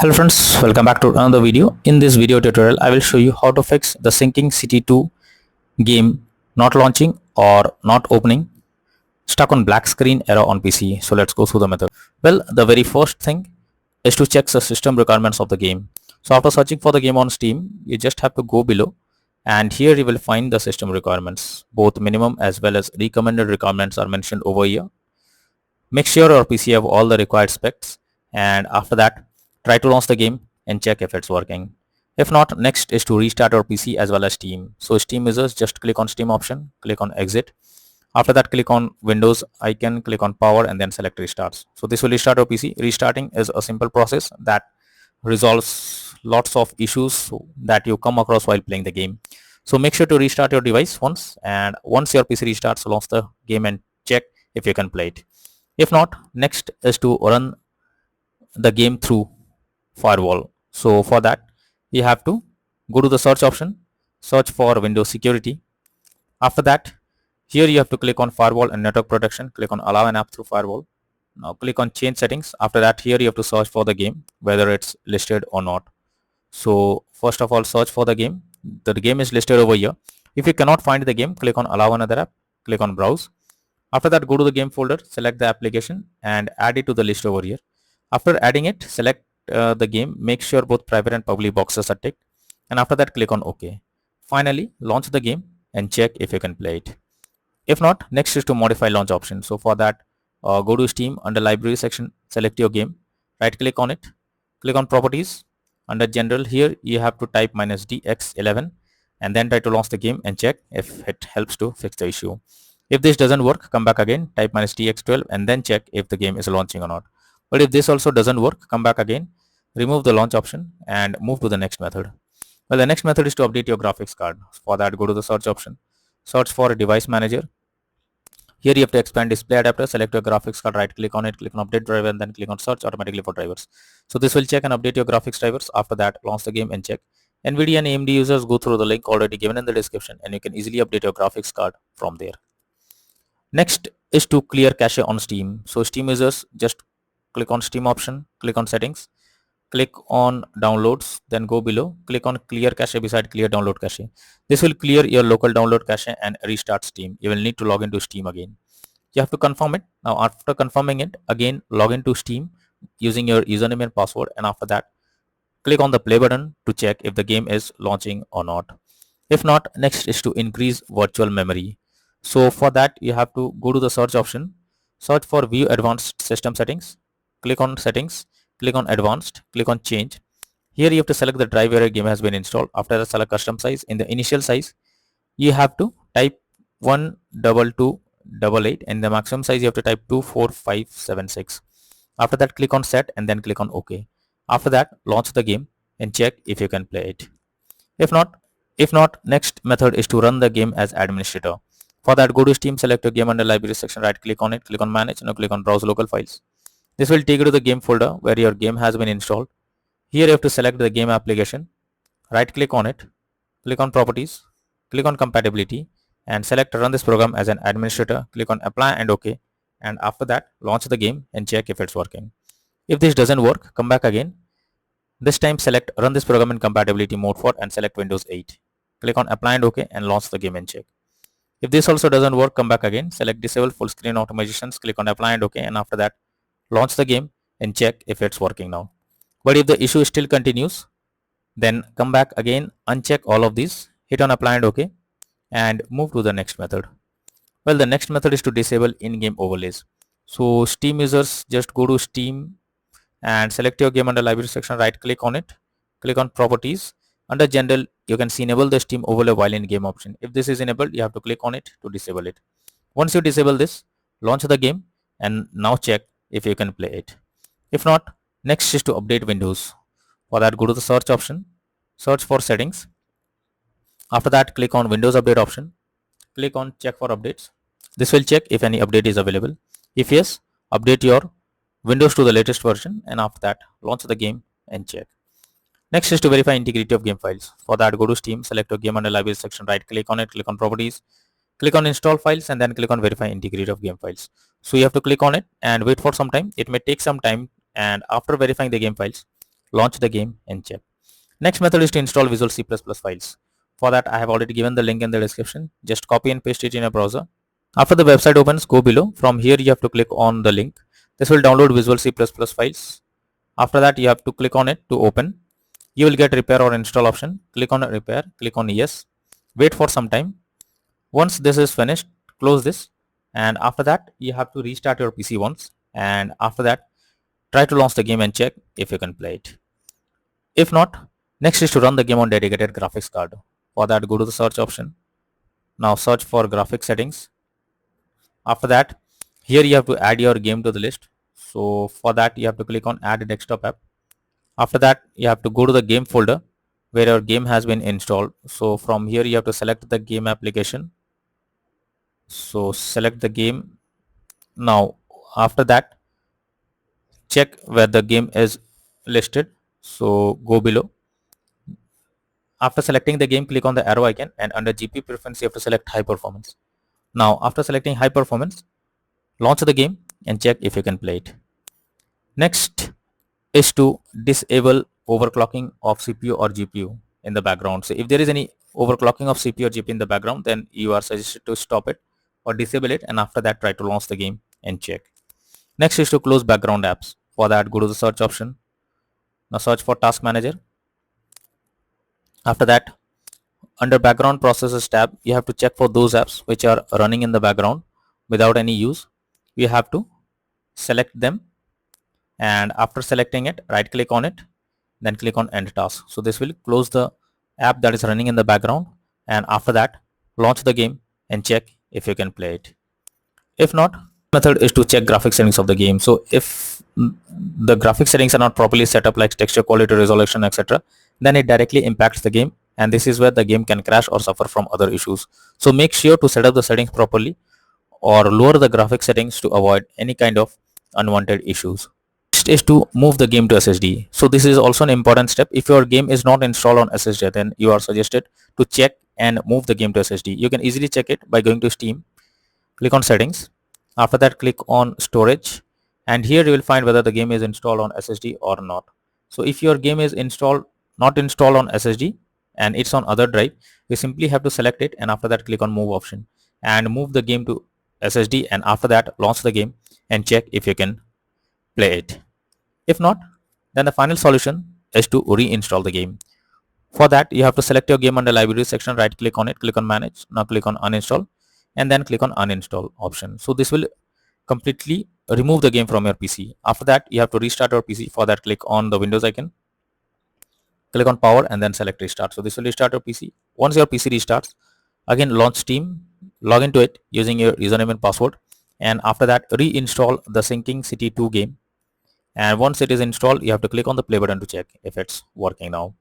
Hello friends, welcome back to another video. In this video tutorial, I will show you how to fix the Sinking City 2 game not launching or not opening, stuck on black screen error on PC. So let's go through the method. Well, the very first thing is to check the system requirements of the game. So after searching for the game on Steam, you just have to go below and here you will find the system requirements. Both minimum as well as recommended requirements are mentioned over here. Make sure your PC have all the required specs and after that try to launch the game and check if it's working. If not, next is to restart your PC as well as Steam. So Steam users just click on Steam option, click on exit. After that click on Windows icon, click on power and then select restarts. So this will restart your PC. Restarting is a simple process that resolves lots of issues that you come across while playing the game. So make sure to restart your device once and once your PC restarts, launch the game and check if you can play it. If not, next is to run the game through firewall. So for that you have to go to the search option, search for Windows security. After that here you have to click on firewall and network protection, click on allow an app through firewall. Now click on change settings. After that here you have to search for the game whether it's listed or not. So first of all search for the game. The game is listed over here. If you cannot find the game, click on allow another app, click on browse. After that go to the game folder, select the application and add it to the list over here. After adding it, select the game, make sure both private and public boxes are ticked and after that click on OK. Finally launch the game and check if you can play it. If not, next is to modify launch option. So for that go to Steam, under library section select your game, right click on it, click on properties, under general here you have to type -dx11 and then try to launch the game and check if it helps to fix the issue. If this doesn't work, come back again, type -dx12 and then check if the game is launching or not. But if this also doesn't work, come back again, remove the launch option and move to the next method. Well, the next method is to update your graphics card. For that go to the search option, search for device manager. Here you have to expand display adapter, select your graphics card, right click on it, click on update driver and then click on search automatically for drivers. So this will check and update your graphics drivers. After that launch the game and check. NVIDIA and AMD users go through the link already given in the description and you can easily update your graphics card from there. Next is to clear cache on Steam. So Steam users just click on Steam option, click on settings, click on downloads, then go below, click on clear cache beside clear download cache. This will clear your local download cache and restart Steam. You will need to log into Steam again. You have to confirm it. Now after confirming it, again log into Steam using your username and password and after that click on the play button to check if the game is launching or not. If not, next is to increase virtual memory. So for that you have to go to the search option, search for view advanced system settings, click on settings, click on advanced, click on change. Here you have to select the drive where your game has been installed. After that select custom size. In the initial size you have to type 12288 and the maximum size you have to type 24576. After that click on set and then click on OK. After that launch the game and check if you can play it. If not, next method is to run the game as administrator. For that go to Steam, select your game under library section, right click on it, click on manage and click on browse local files. This will take you to the game folder where your game has been installed. Here you have to select the game application, right click on it, click on properties, click on compatibility and select run this program as an administrator, click on apply and OK and after that launch the game and check if it's working. If this doesn't work, come back again. This time select run this program in compatibility mode for and select Windows 8. Click on apply and OK and launch the game and check. If this also doesn't work, come back again, select disable full screen automatizations, click on apply and OK and after that launch the game and check if it's working now. But if the issue still continues, then come back again, uncheck all of these, hit on apply and OK and move to the next method. Well, the next method is to disable in-game overlays. So Steam users just go to Steam and select your game under library section, right click on it, click on properties. Under general you can see enable the Steam overlay while in game option. If this is enabled, you have to click on it to disable it. Once you disable this, launch the game and now check if you can play it. If not, next is to update Windows. For that go to the search option, search for settings. After that click on Windows update option, click on check for updates. This will check if any update is available. If yes, update your Windows to the latest version and after that launch the game and check. Next is to verify integrity of game files. For that go to Steam, select your game under library section, right click on it, click on properties, click on install files and then click on verify integrity of game files. So you have to click on it and wait for some time. It may take some time and after verifying the game files, launch the game and check. Next method is to install Visual C++ files. For that, I have already given the link in the description. Just copy and paste it in your browser. After the website opens, go below. From here, you have to click on the link. This will download Visual C++ files. After that, you have to click on it to open. You will get repair or install option. Click on repair, click on yes. Wait for some time. Once this is finished, close this, and after that you have to restart your PC once, and after that try to launch the game and check if you can play it. If not, next is to run the game on dedicated graphics card. For that, go to the search option. Now search for graphics settings. After that, here you have to add your game to the list. So for that, you have to click on add desktop app. After that, you have to go to the game folder where your game has been installed. So from here you have to select the game application. So select the game. Now after that, check where the game is listed. So go below. After selecting the game, click on the arrow icon, and under GPU preference you have to select high performance. Now after selecting high performance, launch the game and check if you can play it. Next is to disable overclocking of CPU or GPU in the background. So if there is any overclocking of CPU or GPU in the background, then you are suggested to stop it or disable it, and after that try to launch the game and check. Next is to close background apps. For that, go to the search option. Now search for task manager. After that, under background processes tab, you have to check for those apps which are running in the background without any use. You have to select them, and after selecting it, right click on it, then click on end task. So this will close the app that is running in the background, and after that launch the game and check if you can play it. If not, method is to check graphic settings of the game. So if the graphic settings are not properly set up, like texture quality, resolution, etc., then it directly impacts the game, and this is where the game can crash or suffer from other issues. So make sure to set up the settings properly or lower the graphic settings to avoid any kind of unwanted issues. Next is to move the game to SSD. So this is also an important step. If your game is not installed on SSD, then you are suggested to check and move the game to SSD. You can easily check it by going to Steam, click on settings. After that, click on storage, and here you will find whether the game is installed on SSD or not. So if your game is not installed on SSD and it's on other drive, you simply have to select it, and after that click on move option and move the game to SSD, and after that launch the game and check if you can play it. If not, then the final solution is to reinstall the game. For that, you have to select your game under library section, right click on it, click on manage. Now click on uninstall, and then click on uninstall option. So this will completely remove the game from your PC. After that, you have to restart your PC. For that, click on the Windows icon, click on power, and then select restart. So this will restart your PC. Once your PC restarts, again launch Steam, log into it using your username and password, and after that reinstall the Sinking City 2 game. And once it is installed, you have to click on the play button to check if it's working now.